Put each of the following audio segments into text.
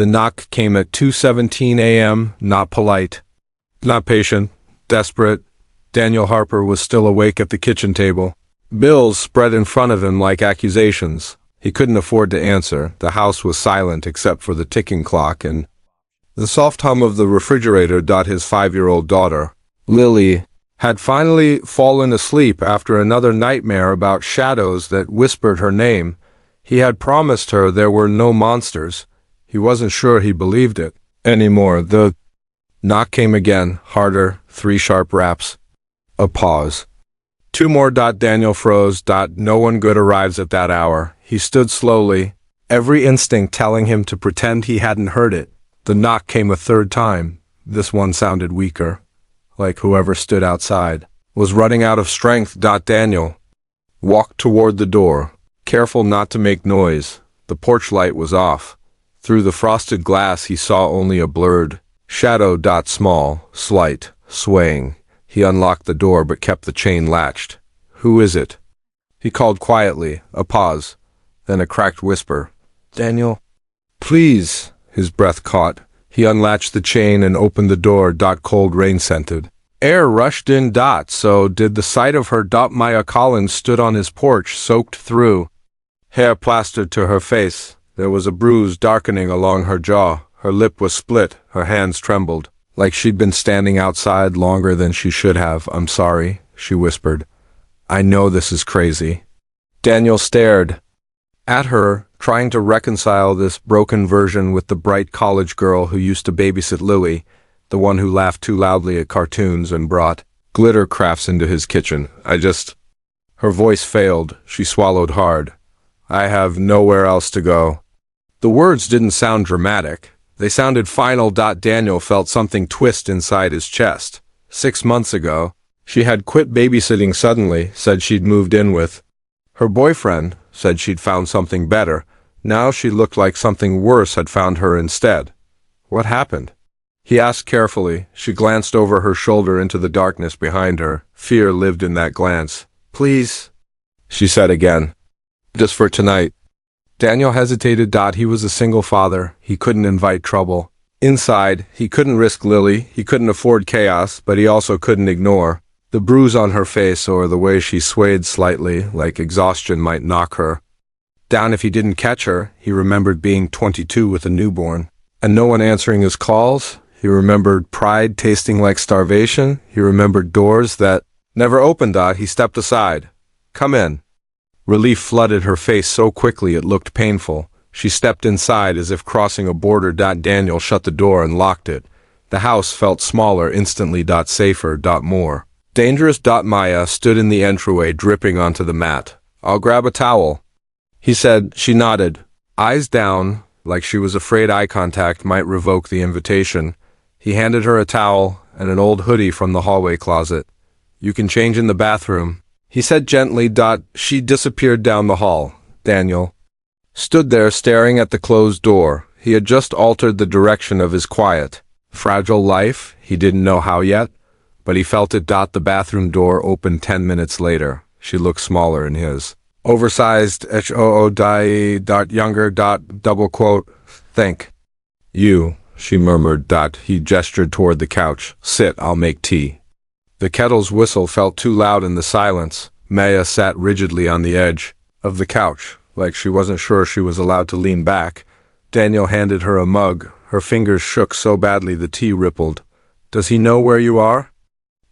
The knock came at 2:17 a.m., not polite, not patient, desperate. Daniel Harper was still awake at the kitchen table. Bills spread in front of him like accusations. He couldn't afford to answer. The house was silent except for the ticking clock and the soft hum of the refrigerator. His 5-year-old daughter, Lily, had finally fallen asleep after another nightmare about shadows that whispered her name. He had promised her there were no monsters. He wasn't sure he believed it anymore. The knock came again, harder, 3 sharp raps. A pause. 2 more. Daniel froze. No one good arrives at that hour. He stood slowly, every instinct telling him to pretend he hadn't heard it. The knock came a 3rd time. This one sounded weaker, like whoever stood outside was running out of strength. Daniel walked toward the door, careful not to make noise. The porch light was off. Through the frosted glass he saw only a blurred shadow. Small, slight, swaying. He unlocked the door but kept the chain latched. "Who is it?" he called quietly. A pause, then a cracked whisper. "Daniel." "Please." His breath caught. He unlatched the chain and opened the door. Cold rain-scented air rushed in. So did the sight of her. Maya Collins stood on his porch, soaked through, hair plastered to her face. There was a bruise darkening along her jaw. Her lip was split. Her hands trembled, like she'd been standing outside longer than she should have. "I'm sorry," she whispered. "I know this is crazy." Daniel stared at her, trying to reconcile this broken version with the bright college girl who used to babysit Lily, the one who laughed too loudly at cartoons and brought glitter crafts into his kitchen. Her voice failed. She swallowed hard. "I have nowhere else to go." The words didn't sound dramatic. They sounded final. Daniel felt something twist inside his chest. 6 months ago, she had quit babysitting suddenly, said she'd moved in with her boyfriend, said she'd found something better. Now she looked like something worse had found her instead. What happened? He asked carefully. She glanced over her shoulder into the darkness behind her. Fear lived in that glance. "Please," she said again. "Just for tonight." Daniel hesitated. He was a single father. He couldn't invite trouble. Inside, he couldn't risk Lily. He couldn't afford chaos, but he also couldn't ignore the bruise on her face or the way she swayed slightly, like exhaustion might knock her down if he didn't catch her. He remembered being 22 with a newborn, and no one answering his calls. He remembered pride tasting like starvation. He remembered doors that never opened. He stepped aside. "Come in." Relief flooded her face so quickly it looked painful. She stepped inside as if crossing a border. Daniel shut the door and locked it. The house felt smaller instantly. Safer. More dangerous. Maya stood in the entryway, dripping onto the mat. "I'll grab a towel," he said. She nodded, eyes down, like she was afraid eye contact might revoke the invitation. He handed her a towel and an old hoodie from the hallway closet. "You can change in the bathroom," he said gently. She disappeared down the hall. Daniel stood there staring at the closed door. He had just altered the direction of his quiet, fragile life. He didn't know how yet, but he felt it. The bathroom door opened 10 minutes later. She looked smaller in his oversized younger. Double quote. "Thank you," she murmured. He gestured toward the couch. "Sit, I'll make tea." The kettle's whistle felt too loud in the silence. Maya sat rigidly on the edge of the couch, like she wasn't sure she was allowed to lean back. Daniel handed her a mug. Her fingers shook so badly the tea rippled. "Does he know where you are?"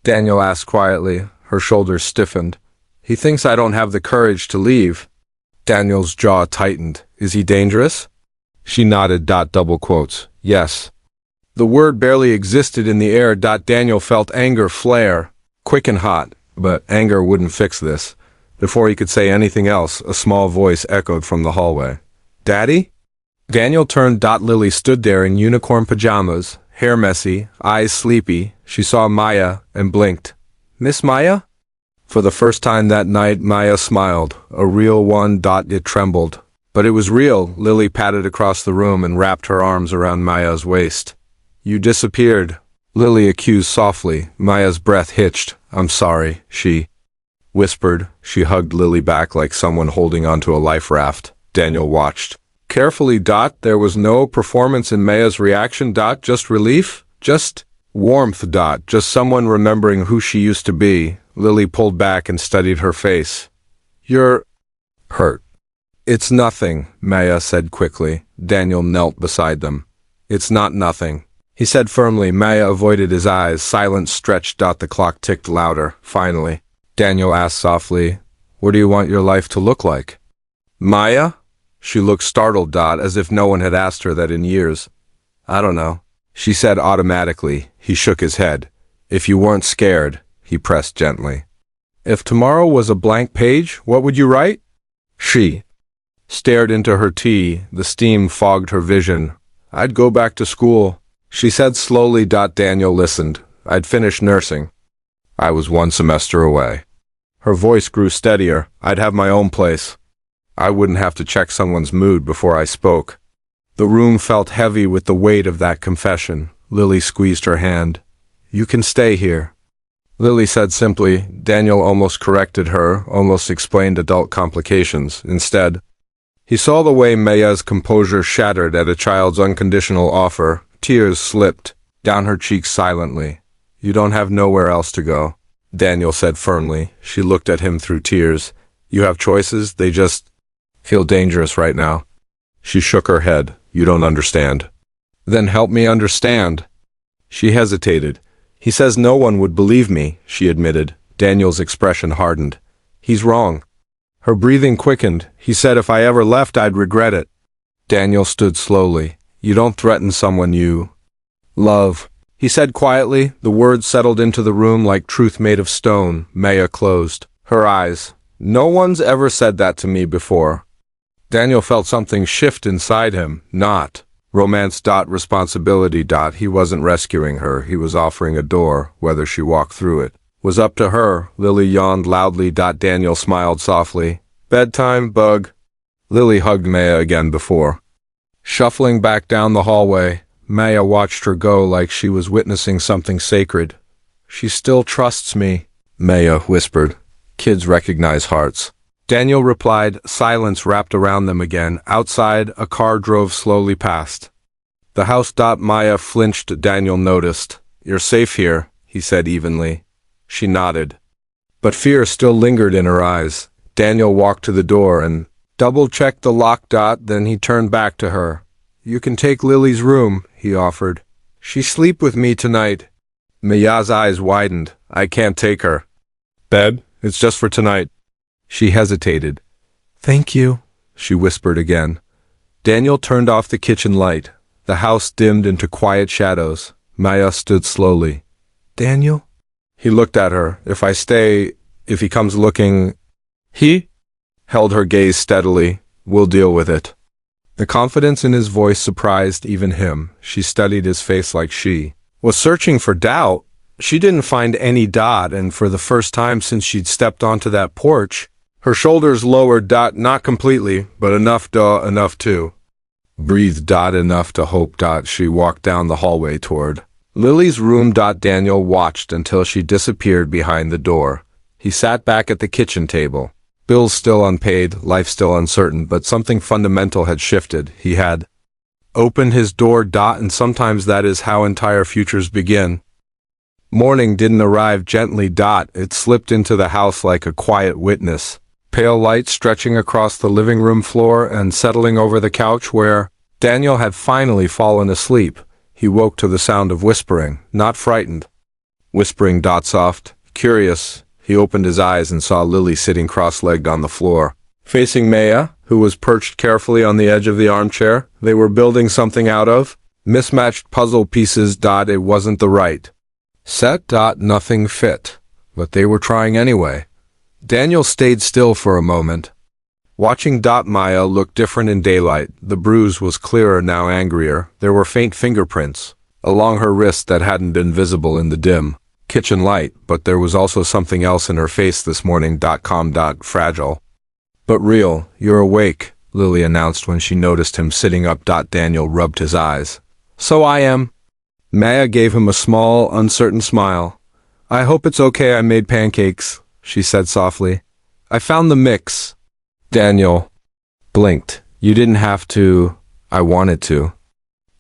Daniel asked quietly. Her shoulders stiffened. "He thinks I don't have the courage to leave." Daniel's jaw tightened. "Is he dangerous?" She nodded. Double quotes. "Yes." The word barely existed in the air. Daniel felt anger flare, quick and hot, but anger wouldn't fix this. Before he could say anything else, a small voice echoed from the hallway. "Daddy?" Daniel turned. Lily stood there in unicorn pajamas, hair messy, eyes sleepy. She saw Maya and blinked. "Miss Maya?" For the first time that night, Maya smiled, a real one. It trembled. But it was real. Lily patted across the room and wrapped her arms around Maya's waist. "You disappeared," Lily accused softly. Maya's breath hitched. "I'm sorry," she whispered. She hugged Lily back like someone holding onto a life raft. Daniel watched. Carefully. There was no performance in Maya's reaction. Just relief? Just warmth. Just someone remembering who she used to be. Lily pulled back and studied her face. You're hurt. It's nothing, Maya said quickly. Daniel knelt beside them. It's not nothing, he said firmly. Maya avoided his eyes. Silence stretched. The clock ticked louder. Finally, Daniel asked softly, what do you want your life to look like? Maya? She looked startled. As if no one had asked her that in years. I don't know, she said automatically. He shook his head. If you weren't scared, he pressed gently. If tomorrow was a blank page, what would you write? She stared into her tea. The steam fogged her vision. I'd go back to school, she said slowly. Daniel listened. I'd finish nursing. I was 1 semester away. Her voice grew steadier. I'd have my own place. I wouldn't have to check someone's mood before I spoke. The room felt heavy with the weight of that confession. Lily squeezed her hand. You can stay here, Lily said simply. Daniel almost corrected her, almost explained adult complications. Instead, he saw the way Maya's composure shattered at a child's unconditional offer. Tears slipped down her cheeks silently. You don't have nowhere else to go, Daniel said firmly. She looked at him through tears. You have choices, they just feel dangerous right now. She shook her head. You don't understand. Then help me understand. She hesitated. He says no one would believe me, she admitted. Daniel's expression hardened. He's wrong. Her breathing quickened. He said if I ever left, I'd regret it. Daniel stood slowly. You don't threaten someone you love, he said quietly. The words settled into the room like truth made of stone. Maya closed her eyes. No one's ever said that to me before. Daniel felt something shift inside him. Not romance. Responsibility. He wasn't rescuing her. He was offering a door. Whether she walked through it was up to her. Lily yawned loudly. Daniel smiled softly. Bedtime, bug. Lily hugged Maya again before shuffling back down the hallway. Maya watched her go like she was witnessing something sacred. She still trusts me, Maya whispered. Kids recognize hearts. Daniel replied. Silence wrapped around them again. Outside, a car drove slowly past the house. Maya flinched. Daniel noticed. You're safe here, he said evenly. She nodded, but fear still lingered in her eyes. Daniel walked to the door and double-checked the lock. Then he turned back to her. You can take Lily's room, he offered. She sleep with me tonight. Maya's eyes widened. I can't take her. Bed? It's just for tonight. She hesitated. Thank you, she whispered again. Daniel turned off the kitchen light. The house dimmed into quiet shadows. Maya stood slowly. Daniel? He looked at her. If I stay, if he comes looking... He held her gaze steadily. We'll deal with it. The confidence in his voice surprised even him. She studied his face like she was searching for doubt. She didn't find any. And for the first time since she'd stepped onto that porch, her shoulders lowered. Not completely, but enough. Enough to breathe. Enough to hope. She walked down the hallway toward Lily's room. Daniel watched until she disappeared behind the door. He sat back at the kitchen table. Bills still unpaid, life still uncertain, but something fundamental had shifted. He had opened his door. And sometimes that is how entire futures begin. Morning didn't arrive gently. It slipped into the house like a quiet witness. Pale light stretching across the living room floor and settling over the couch where Daniel had finally fallen asleep. He woke to the sound of whispering, not frightened. Whispering. Soft, curious. He opened his eyes and saw Lily sitting cross-legged on the floor, facing Maya, who was perched carefully on the edge of the armchair. They were building something out of mismatched puzzle pieces. It wasn't the right set. Nothing fit, but they were trying anyway. Daniel stayed still for a moment, watching. Maya looked different in daylight. The bruise was clearer, now angrier. There were faint fingerprints along her wrist that hadn't been visible in the dim kitchen light, but there was also something else in her face this morning. Calm. Fragile, but real. You're awake, Lily announced when she noticed him sitting up. Daniel rubbed his eyes. So I am. Maya gave him a small, uncertain smile. I hope it's okay I made pancakes, she said softly. I found the mix. Daniel blinked. You didn't have to. I wanted to.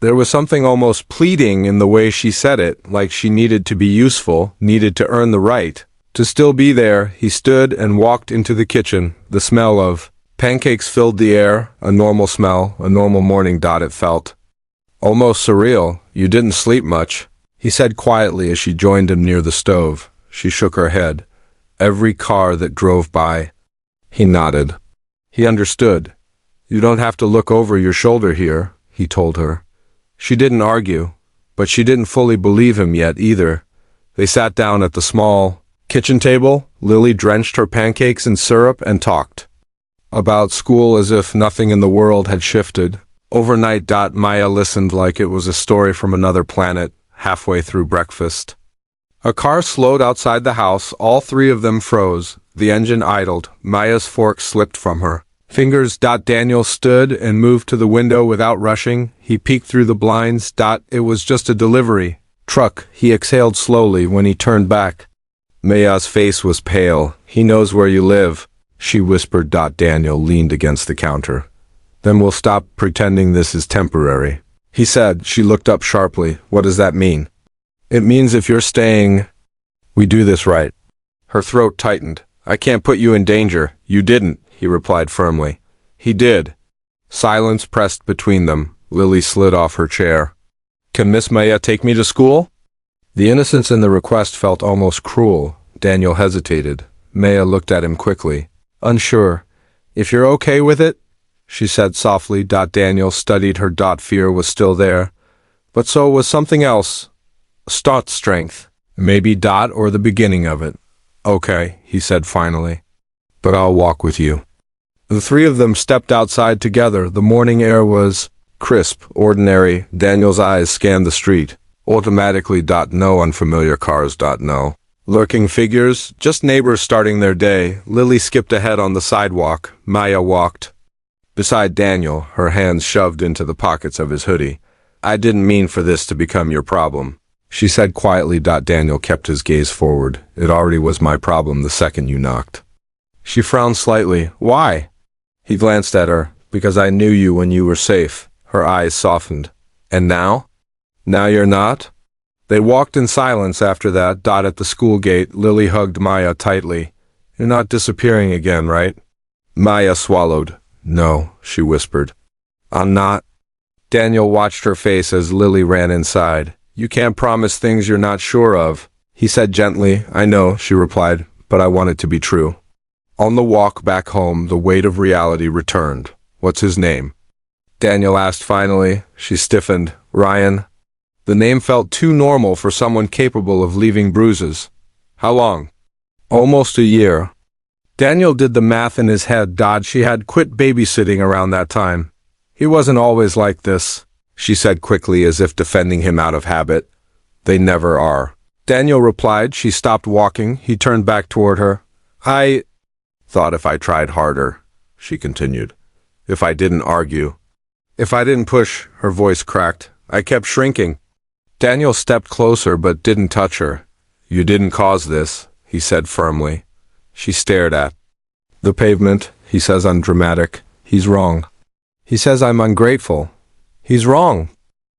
There was something almost pleading in the way she said it, like she needed to be useful, needed to earn the right to still be there. He stood and walked into the kitchen. The smell of pancakes filled the air, a normal smell, a normal morning. It felt almost surreal. You didn't sleep much, he said quietly as she joined him near the stove. She shook her head. Every car that drove by. He nodded. He understood. You don't have to look over your shoulder here, he told her. She didn't argue, but she didn't fully believe him yet either. They sat down at the small kitchen table. Lily drenched her pancakes in syrup and talked about school as if nothing in the world had shifted. Overnight. Maya listened like it was a story from another planet. Halfway through breakfast, a car slowed outside the house. All three of them froze. The engine idled. Maya's fork slipped from her fingers. Daniel stood and moved to the window without rushing. He peeked through the blinds. It was just a delivery truck. He exhaled slowly when he turned back. Maya's face was pale. He knows where you live, she whispered. Daniel leaned against the counter. Then we'll stop pretending this is temporary, he said. She looked up sharply. What does that mean? It means if you're staying, we do this right. Her throat tightened. I can't put you in danger. You didn't, he replied firmly. He did. Silence pressed between them. Lily slid off her chair. Can Miss Maya take me to school? The innocence in the request felt almost cruel. Daniel hesitated. Maya looked at him quickly. Unsure. If you're okay with it, she said softly. Daniel studied her. Fear was still there, but so was something else. Strength. Maybe or the beginning of it. Okay, he said finally. But I'll walk with you. The three of them stepped outside together. The morning air was crisp, ordinary. Daniel's eyes scanned the street. Automatically. No unfamiliar cars. No lurking figures, just neighbors starting their day. Lily skipped ahead on the sidewalk. Maya walked beside Daniel, her hands shoved into the pockets of his hoodie. I didn't mean for this to become your problem, she said quietly. Daniel kept his gaze forward. It already was my problem the second you knocked. She frowned slightly. Why? He glanced at her. Because I knew you when you were safe. Her eyes softened. And now? Now you're not? They walked in silence after that. At the school gate, Lily hugged Maya tightly. You're not disappearing again, right? Maya swallowed. No, she whispered. I'm not. Daniel watched her face as Lily ran inside. You can't promise things you're not sure of, he said gently. I know, she replied, but I want it to be true. On the walk back home, the weight of reality returned. What's his name? Daniel asked finally. She stiffened. Ryan. The name felt too normal for someone capable of leaving bruises. How long? Almost a year. Daniel did the math in his head. She had quit babysitting around that time. He wasn't always like this, she said quickly as if defending him out of habit. They never are. Daniel replied. She stopped walking. He turned back toward her. I thought if I tried harder, she continued. If I didn't argue. If I didn't push, her voice cracked. I kept shrinking. Daniel stepped closer but didn't touch her. You didn't cause this, he said firmly. She stared at the pavement. He says I'm dramatic. He's wrong. He says I'm ungrateful. He's wrong.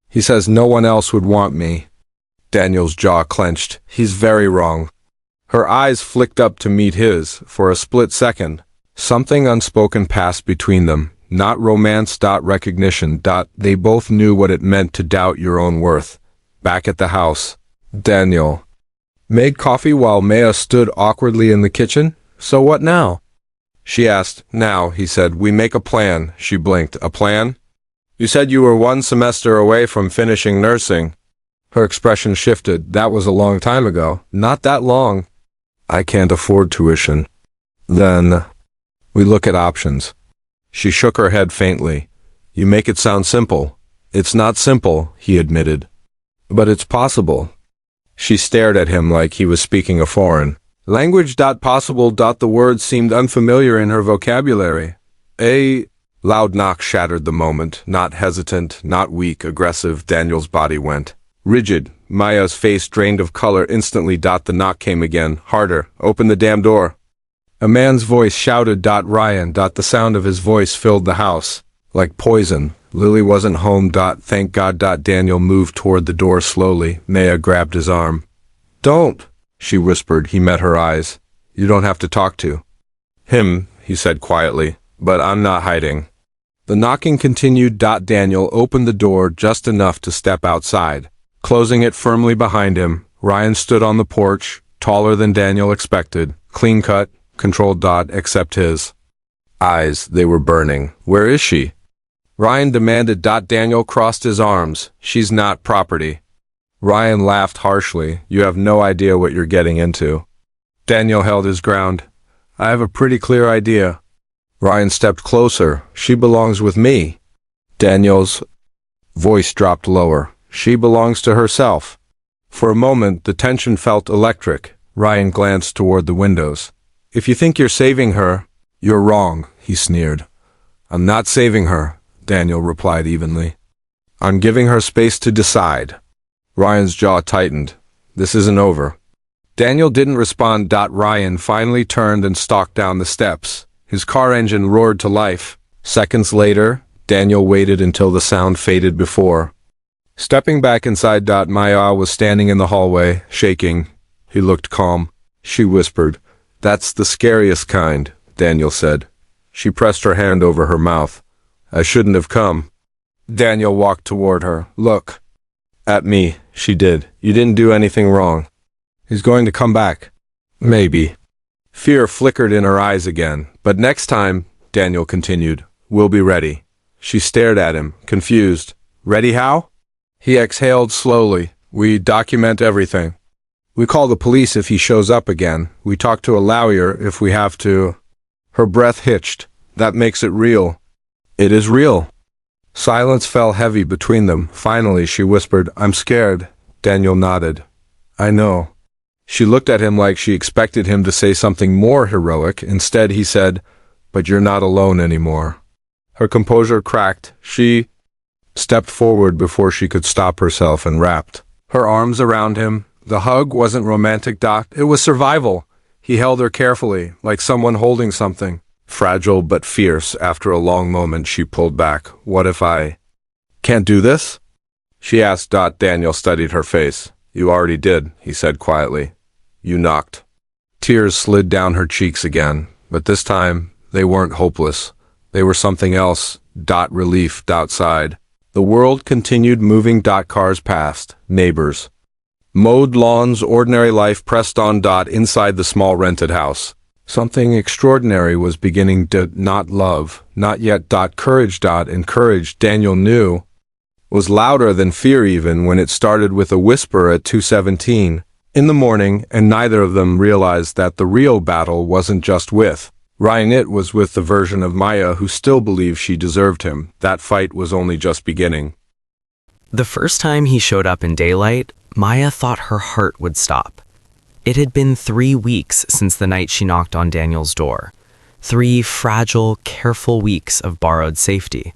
He says no one else would want me. Daniel's jaw clenched. He's very wrong. Her eyes flicked up to meet his. For a split second, something unspoken passed between them. Not romance. Recognition. They both knew what it meant to doubt your own worth. Back at the house, Daniel made coffee while Maya stood awkwardly in the kitchen. So what now? She asked. Now, he said, we make a plan. She blinked. A plan? You said you were 1 semester away from finishing nursing. Her expression shifted. That was a long time ago. Not that long. I can't afford tuition. Then, we look at options. She shook her head faintly. You make it sound simple. It's not simple, he admitted. But it's possible. She stared at him like he was speaking a foreign language. Possible. The word seemed unfamiliar in her vocabulary. A loud knock shattered the moment. Not hesitant, not weak, aggressive. Daniel's body went rigid. Maya's face drained of color instantly. The knock came again, harder. Open the damn door. A man's voice shouted. Ryan. The sound of his voice filled the house. Like poison. Lily wasn't home. Thank God. Daniel moved toward the door slowly. Maya grabbed his arm. Don't, she whispered. He met her eyes. You don't have to talk to him, he said quietly, but I'm not hiding. The knocking continued. Daniel opened the door just enough to step outside. Closing it firmly behind him, Ryan stood on the porch, taller than Daniel expected, clean-cut, controlled. Except his eyes, they were burning. Where is she? Ryan demanded. Daniel crossed his arms. She's not property. Ryan laughed harshly. You have no idea what you're getting into. Daniel held his ground. I have a pretty clear idea. Ryan stepped closer. She belongs with me. Daniel's voice dropped lower. She belongs to herself. For a moment, the tension felt electric. Ryan glanced toward the windows. If you think you're saving her, you're wrong, he sneered. I'm not saving her, Daniel replied evenly. I'm giving her space to decide. Ryan's jaw tightened. This isn't over. Daniel didn't respond. Ryan finally turned and stalked down the steps. His car engine roared to life. Seconds later, Daniel waited until the sound faded before. Stepping back inside. Maya was standing in the hallway, shaking. He looked calm. She whispered. That's the scariest kind, Daniel said. She pressed her hand over her mouth. I shouldn't have come. Daniel walked toward her. Look. At me, she did. You didn't do anything wrong. He's going to come back. Maybe. Fear flickered in her eyes again. But next time, Daniel continued, we'll be ready. She stared at him, confused. Ready how? He exhaled slowly. We document everything. We call the police if he shows up again. We talk to a lawyer if we have to. Her breath hitched. That makes it real. It is real. Silence fell heavy between them. Finally, she whispered, I'm scared. Daniel nodded. I know. She looked at him like she expected him to say something more heroic. Instead, he said, but you're not alone anymore. Her composure cracked. She stepped forward before she could stop herself and wrapped her arms around him. The hug wasn't romantic. It was survival. He held her carefully, like someone holding something. Fragile but fierce. After a long moment, she pulled back. What if I can't do this? She asked. Daniel studied her face. You already did, he said quietly. You knocked. Tears slid down her cheeks again, but this time they weren't hopeless. They were something else. Relief. Outside. The world continued moving. Cars passed. Neighbors. Mowed lawns. Ordinary life pressed on. Inside the small rented house. Something extraordinary was beginning. Not love. Not yet. Courage. And courage, Daniel knew, was louder than fear even when it started with a whisper at 2:17 in the morning, and neither of them realized that the real battle wasn't just with Ryan. It was with the version of Maya who still believed she deserved him. That fight was only just beginning. The first time he showed up in daylight, Maya thought her heart would stop. It had been 3 weeks since the night she knocked on Daniel's door. 3 fragile, careful weeks of borrowed safety.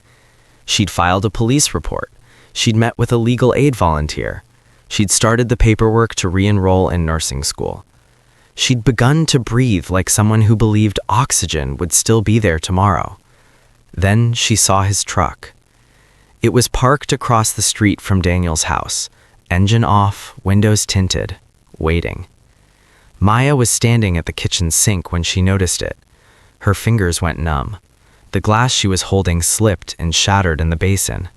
She'd filed a police report. She'd met with a legal aid volunteer. She'd started the paperwork to re-enroll in nursing school. She'd begun to breathe like someone who believed oxygen would still be there tomorrow. Then she saw his truck. It was parked across the street from Daniel's house, engine off, windows tinted, waiting. Maya was standing at the kitchen sink when she noticed it. Her fingers went numb. The glass she was holding slipped and shattered in the basin.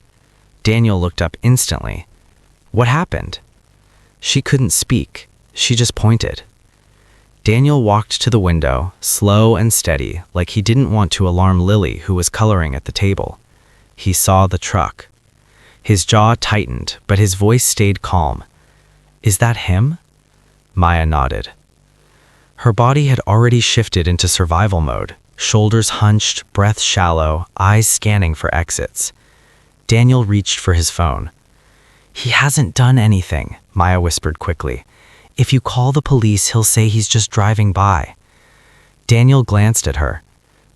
Daniel looked up instantly. What happened? She couldn't speak. She just pointed. Daniel walked to the window, slow and steady, like he didn't want to alarm Lily, who was coloring at the table. He saw the truck. His jaw tightened, but his voice stayed calm. Is that him? Maya nodded. Her body had already shifted into survival mode, shoulders hunched, breath shallow, eyes scanning for exits. Daniel reached for his phone. He hasn't done anything, Maya whispered quickly. If you call the police, he'll say he's just driving by. Daniel glanced at her.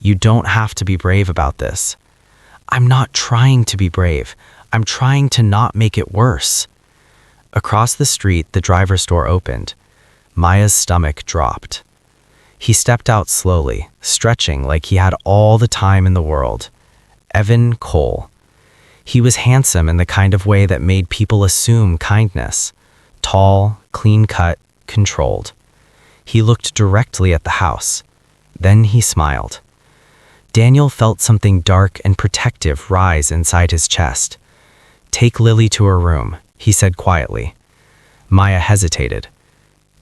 You don't have to be brave about this. I'm not trying to be brave. I'm trying to not make it worse. Across the street, the driver's door opened. Maya's stomach dropped. He stepped out slowly, stretching like he had all the time in the world. Evan Cole. He was handsome in the kind of way that made people assume kindness. Tall, clean-cut, controlled. He looked directly at the house. Then he smiled. Daniel felt something dark and protective rise inside his chest. "Take Lily to her room," he said quietly. Maya hesitated.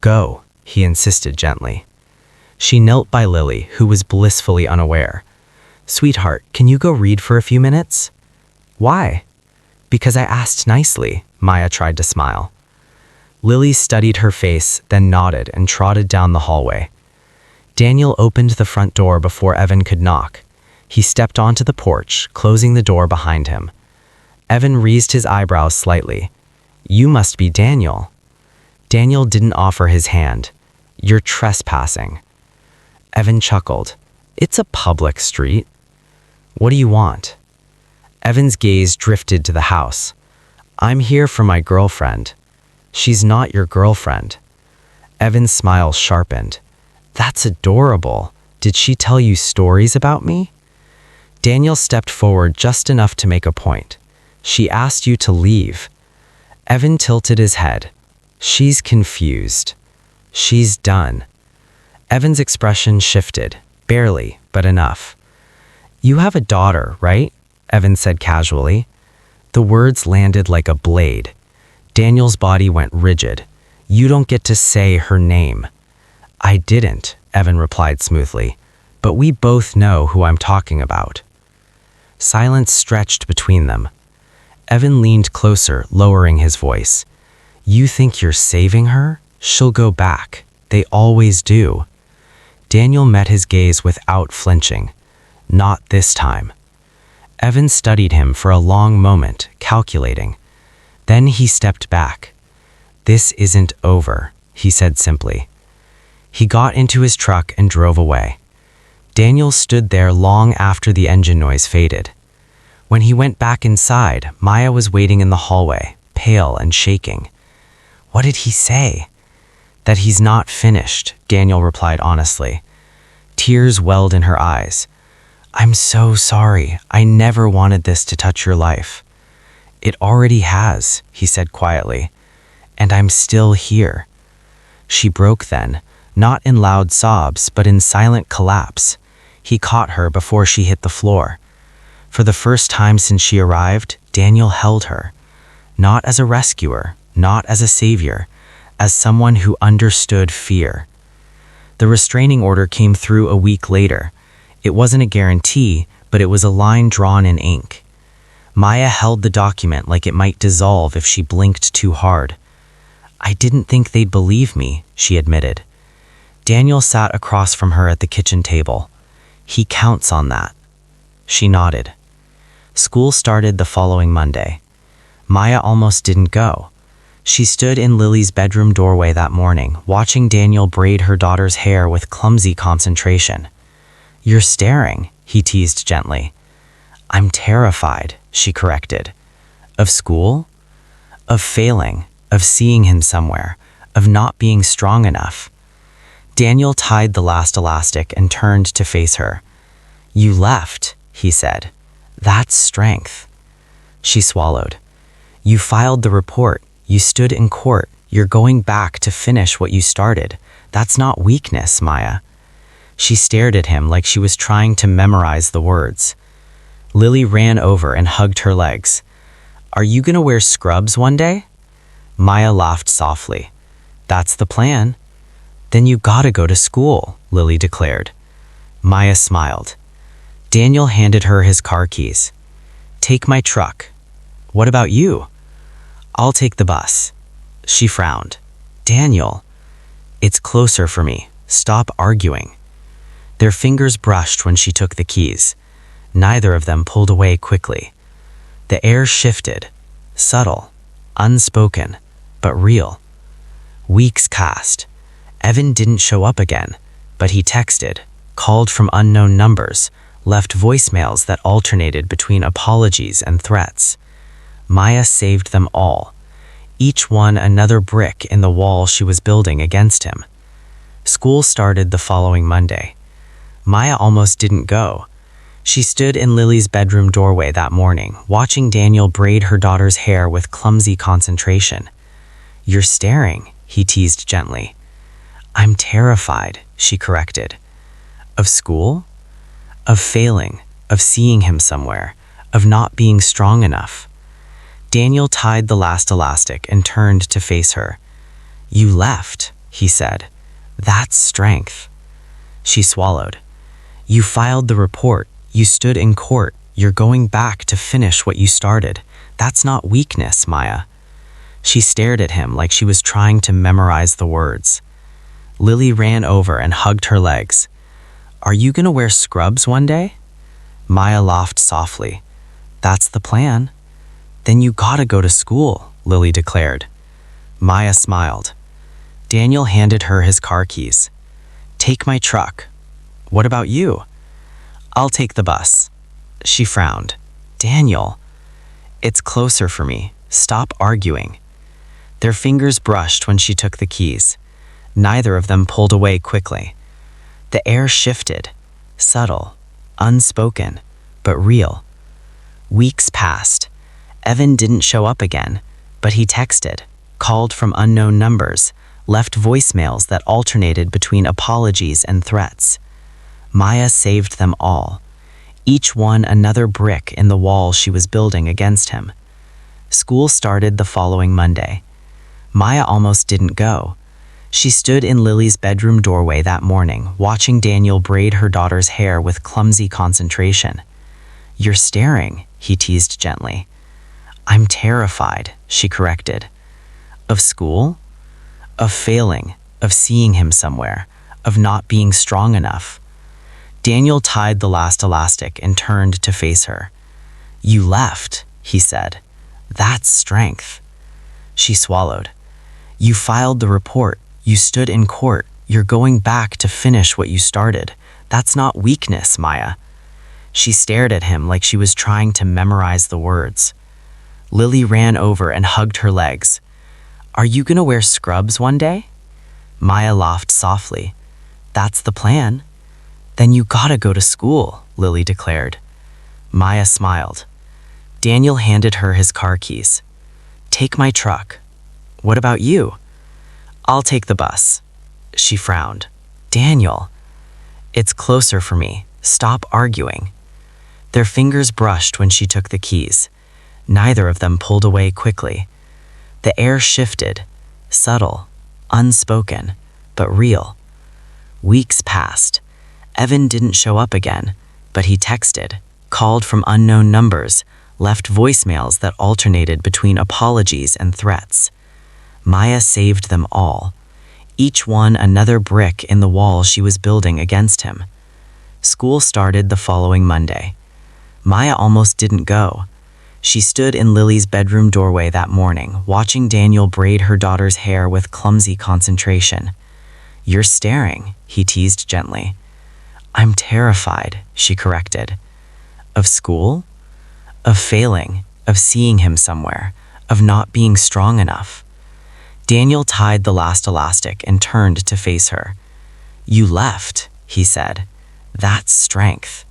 "Go," he insisted gently. She knelt by Lily, who was blissfully unaware. "Sweetheart, can you go read for a few minutes?" "Why?" "Because I asked nicely," Maya tried to smile. Lily studied her face, then nodded and trotted down the hallway. Daniel opened the front door before Evan could knock. He stepped onto the porch, closing the door behind him. Evan raised his eyebrows slightly. "You must be Daniel." Daniel didn't offer his hand. "You're trespassing." Evan chuckled. "It's a public street." "What do you want?" Evan's gaze drifted to the house. "I'm here for my girlfriend." "She's not your girlfriend." Evan's smile sharpened. "That's adorable. Did she tell you stories about me?" Daniel stepped forward just enough to make a point. "She asked you to leave." Evan tilted his head. "She's confused. She's done." Evan's expression shifted, barely, but enough. "You have a daughter, right?" Evan said casually. The words landed like a blade. Daniel's body went rigid. "You don't get to say her name." "I didn't," Evan replied smoothly. "But we both know who I'm talking about." Silence stretched between them. Evan leaned closer, lowering his voice. "You think you're saving her? She'll go back. They always do." Daniel met his gaze without flinching. "Not this time." Evan studied him for a long moment, calculating. Then he stepped back. "This isn't over," he said simply. He got into his truck and drove away. Daniel stood there long after the engine noise faded. When he went back inside, Maya was waiting in the hallway, pale and shaking. "What did he say?" "That he's not finished," Daniel replied honestly. Tears welled in her eyes. "I'm so sorry. I never wanted this to touch your life." "It already has," he said quietly. "And I'm still here." She broke then, not in loud sobs, but in silent collapse. He caught her before she hit the floor. For the first time since she arrived, Daniel held her. Not as a rescuer, not as a savior, as someone who understood fear. The restraining order came through a week later. It wasn't a guarantee, but it was a line drawn in ink. Maya held the document like it might dissolve if she blinked too hard. "I didn't think they'd believe me," she admitted. Daniel sat across from her at the kitchen table. "He counts on that." She nodded. School started the following Monday. Maya almost didn't go. She stood in Lily's bedroom doorway that morning, watching Daniel braid her daughter's hair with clumsy concentration. "You're staring," he teased gently. "I'm terrified," she corrected. "Of school? Of failing, of seeing him somewhere, of not being strong enough." Daniel tied the last elastic and turned to face her. "You left," he said. "That's strength." She swallowed. "You filed the report. You stood in court. You're going back to finish what you started. That's not weakness, Maya." She stared at him like she was trying to memorize the words. Lily ran over and hugged her legs. "Are you gonna wear scrubs one day?" Maya laughed softly. "That's the plan." "Then you gotta go to school," Lily declared. Maya smiled. Daniel handed her his car keys. "Take my truck." "What about you?" "I'll take the bus." She frowned. "Daniel." "It's closer for me. Stop arguing." Their fingers brushed when she took the keys. Neither of them pulled away quickly. The air shifted, subtle, unspoken, but real. Weeks passed. Evan didn't show up again, but he texted, called from unknown numbers, left voicemails that alternated between apologies and threats. Maya saved them all, each one another brick in the wall she was building against him. School started the following Monday. Maya almost didn't go. She stood in Lily's bedroom doorway that morning, watching Daniel braid her daughter's hair with clumsy concentration. "You're staring," he teased gently. "I'm terrified," she corrected. "Of school? Of failing, of seeing him somewhere, of not being strong enough." Daniel tied the last elastic and turned to face her. "You left," he said. "That's strength." She swallowed. "You filed the report. You stood in court. You're going back to finish what you started. That's not weakness, Maya." She stared at him like she was trying to memorize the words. Lily ran over and hugged her legs. "Are you gonna wear scrubs one day?" Maya laughed softly. "That's the plan." "Then you gotta go to school," Lily declared. Maya smiled. Daniel handed her his car keys. "Take my truck." "What about you?" "I'll take the bus." She frowned. "Daniel." "It's closer for me. Stop arguing." Their fingers brushed when she took the keys. Neither of them pulled away quickly. The air shifted, subtle, unspoken, but real. Weeks passed. Evan didn't show up again, but he texted, called from unknown numbers, left voicemails that alternated between apologies and threats. Maya saved them all, each one another brick in the wall she was building against him. School started the following Monday. Maya almost didn't go. She stood in Lily's bedroom doorway that morning, watching Daniel braid her daughter's hair with clumsy concentration. "You're staring," he teased gently. "I'm terrified," she corrected. "Of school? Of failing, of seeing him somewhere, of not being strong enough." Daniel tied the last elastic and turned to face her. "You left," he said. "That's strength." She swallowed. "You filed the report. You stood in court. You're going back to finish what you started. That's not weakness, Maya." She stared at him like she was trying to memorize the words. Lily ran over and hugged her legs. "Are you gonna wear scrubs one day?" Maya laughed softly. "That's the plan." "Then you gotta go to school," Lily declared. Maya smiled. Daniel handed her his car keys. "Take my truck." "What about you?" "I'll take the bus." She frowned. "Daniel." "It's closer for me. Stop arguing." Their fingers brushed when she took the keys. Neither of them pulled away quickly. The air shifted, subtle, unspoken, but real. Weeks passed. Evan didn't show up again, but he texted, called from unknown numbers, left voicemails that alternated between apologies and threats. Maya saved them all, each one another brick in the wall she was building against him. School started the following Monday. Maya almost didn't go. She stood in Lily's bedroom doorway that morning, watching Daniel braid her daughter's hair with clumsy concentration. "You're staring," he teased gently. "I'm terrified," she corrected. "Of school? Of failing, of seeing him somewhere, of not being strong enough." Daniel tied the last elastic and turned to face her. "You left," he said. "That's strength."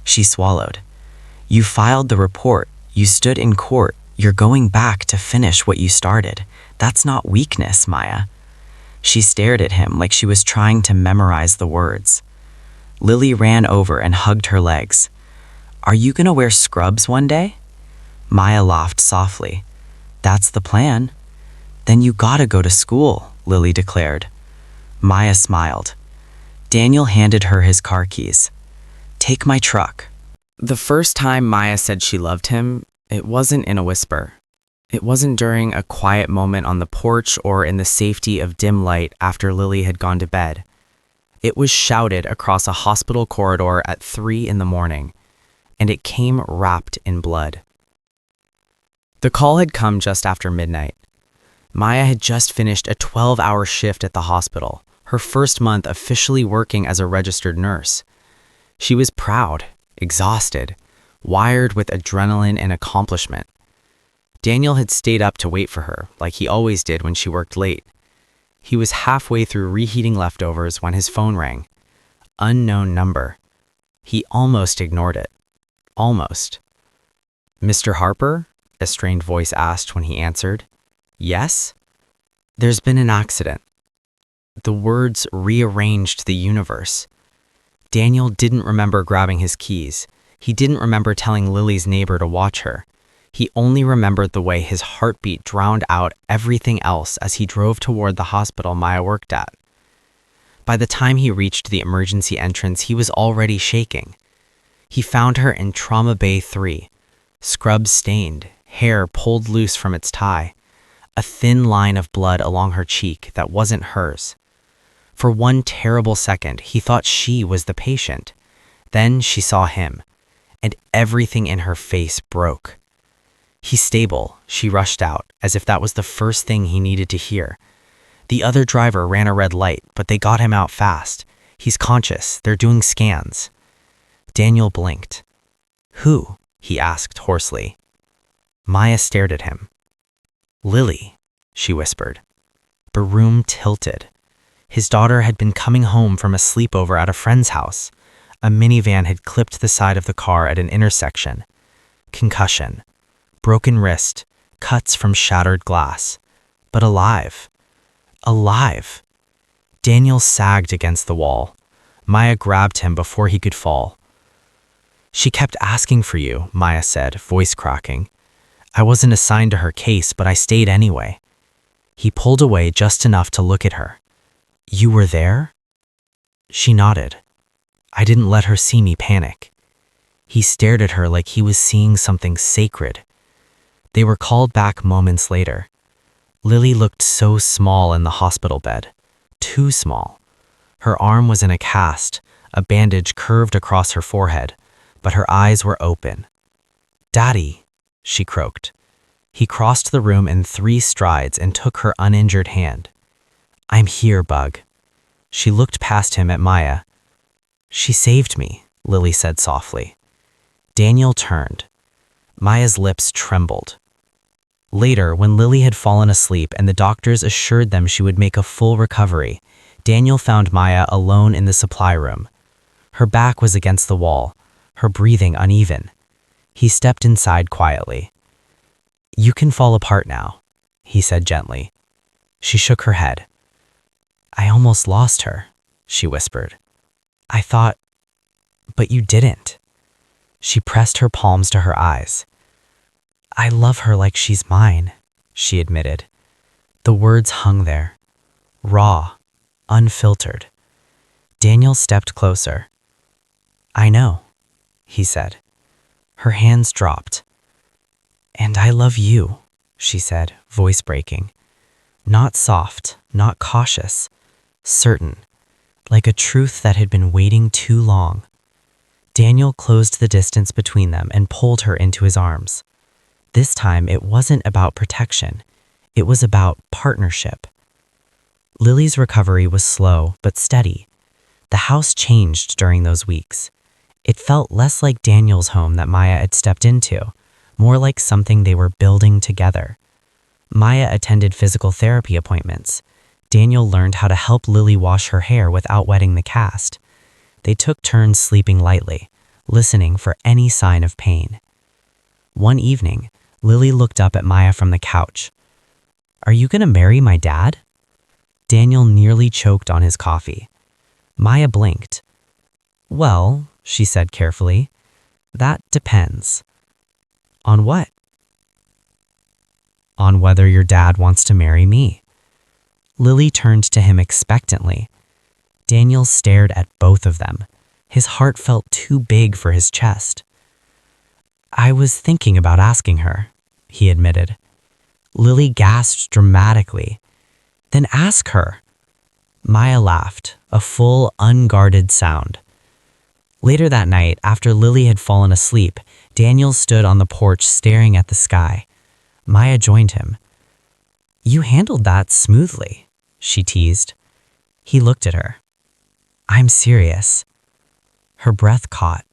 She swallowed. "You filed the report. You stood in court. You're going back to finish what you started. That's not weakness, Maya." She stared at him like she was trying to memorize the words. Lily ran over and hugged her legs. "Are you gonna wear scrubs one day?" Maya laughed softly. "That's the plan." "Then you gotta go to school," Lily declared. Maya smiled. Daniel handed her his car keys. "Take my truck." The first time Maya said she loved him, it wasn't in a whisper. It wasn't during a quiet moment on the porch or in the safety of dim light after Lily had gone to bed. It was shouted across a hospital corridor at 3 in the morning, and it came wrapped in blood. The call had come just after midnight. Maya had just finished a 12-hour shift at the hospital, her first month officially working as a registered nurse. She was proud, exhausted, wired with adrenaline and accomplishment. Daniel had stayed up to wait for her, like he always did when she worked late. He was halfway through reheating leftovers when his phone rang. Unknown number. He almost ignored it. Almost. "Mr. Harper?" a strained voice asked when he answered. "Yes?" "There's been an accident." The words rearranged the universe. Daniel didn't remember grabbing his keys. He didn't remember telling Lily's neighbor to watch her. He only remembered the way his heartbeat drowned out everything else as he drove toward the hospital Maya worked at. By the time he reached the emergency entrance, he was already shaking. He found her in Trauma Bay 3, scrubs stained, hair pulled loose from its tie, a thin line of blood along her cheek that wasn't hers. For one terrible second, he thought she was the patient. Then she saw him, and everything in her face broke. "He's stable," she rushed out, as if that was the first thing he needed to hear. "The other driver ran a red light, but they got him out fast. He's conscious. They're doing scans." Daniel blinked. "Who?" he asked hoarsely. Maya stared at him. "Lily," she whispered. The room tilted. His daughter had been coming home from a sleepover at a friend's house. A minivan had clipped the side of the car at an intersection. Concussion. Broken wrist. Cuts from shattered glass. But alive. Alive. Daniel sagged against the wall. Maya grabbed him before he could fall. "She kept asking for you," Maya said, voice cracking. "I wasn't assigned to her case, but I stayed anyway." He pulled away just enough to look at her. "You were there?" She nodded. "I didn't let her see me panic." He stared at her like he was seeing something sacred. They were called back moments later. Lily looked so small in the hospital bed. Too small. Her arm was in a cast, a bandage curved across her forehead, but her eyes were open. "Daddy," she croaked. He crossed the room in 3 strides and took her uninjured hand. "I'm here, Bug." She looked past him at Maya. "She saved me," Lily said softly. Daniel turned. Maya's lips trembled. Later, when Lily had fallen asleep and the doctors assured them she would make a full recovery, Daniel found Maya alone in the supply room. Her back was against the wall, her breathing uneven. He stepped inside quietly. "You can fall apart now," he said gently. She shook her head. "I almost lost her," she whispered. "I thought, but you didn't." She pressed her palms to her eyes. "I love her like she's mine," she admitted. The words hung there, raw, unfiltered. Daniel stepped closer. "I know," he said. Her hands dropped. "And I love you," she said, voice breaking. Not soft, not cautious, certain, like a truth that had been waiting too long. Daniel closed the distance between them and pulled her into his arms. This time it wasn't about protection. It was about partnership. Lily's recovery was slow but steady. The house changed during those weeks. It felt less like Daniel's home that Maya had stepped into, more like something they were building together. Maya attended physical therapy appointments. Daniel learned how to help Lily wash her hair without wetting the cast. They took turns sleeping lightly, listening for any sign of pain. One evening, Lily looked up at Maya from the couch. "Are you going to marry my dad?" Daniel nearly choked on his coffee. Maya blinked. "Well," she said carefully, "that depends." "On what?" "On whether your dad wants to marry me." Lily turned to him expectantly. Daniel stared at both of them. His heart felt too big for his chest. "I was thinking about asking her," he admitted. Lily gasped dramatically. "Then ask her." Maya laughed, a full, unguarded sound. Later that night, after Lily had fallen asleep, Daniel stood on the porch staring at the sky. Maya joined him. "You handled that smoothly," she teased. He looked at her. "I'm serious." Her breath caught.